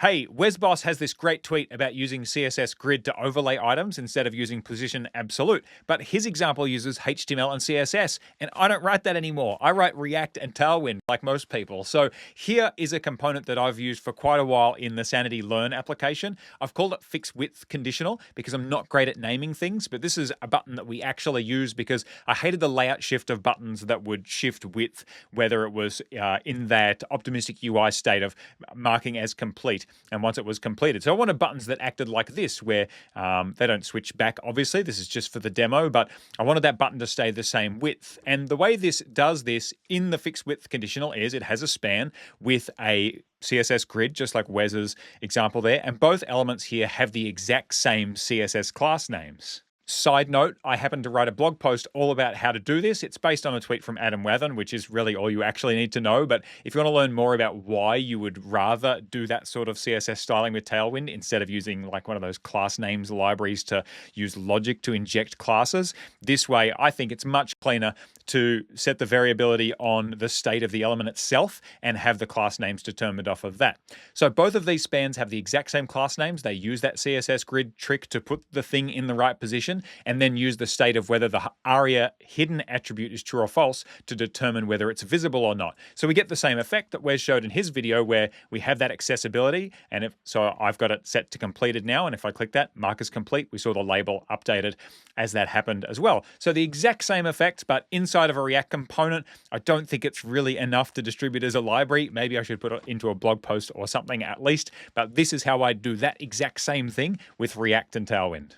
Hey, WesBoss has this great tweet about using CSS grid to overlay items instead of using position absolute. But his example uses HTML and CSS, and I don't write that anymore. I write React and Tailwind like most people. So here is a component that I've used for quite a while in the Sanity Learn application. I've called it FixedWidthConditional because I'm not great at naming things, but this is a button that we actually use because I hated the layout shift of buttons that would shift width, whether it was in that optimistic UI state of marking as complete. And once it was completed. So I wanted buttons that acted like this, where they don't switch back, obviously. This is just for the demo, but I wanted that button to stay the same width. And the way this does this in the fixed width conditional is it has a span with a CSS grid, just like Wes's example there. And both elements here have the exact same CSS class names. Side note, I happen to write a blog post all about how to do this. It's based on a tweet from Adam Wathan, which is really all you actually need to know. But if you want to learn more about why you would rather do that sort of CSS styling with Tailwind instead of using like one of those class names libraries to use logic to inject classes, this way I think it's much cleaner to set the variability on the state of the element itself and have the class names determined off of that. So both of these spans have the exact same class names. They use that CSS grid trick to put the thing in the right position and then use the state of whether the ARIA hidden attribute is true or false to determine whether it's visible or not. So we get the same effect that Wes showed in his video where we have that accessibility. And so I've got it set to completed now. And if I click that, mark as complete, we saw the label updated as that happened as well. So the exact same effect, but inside of a React component. I don't think it's really enough to distribute as a library. Maybe I should put it into a blog post or something at least. But this is how I do that exact same thing with React and Tailwind.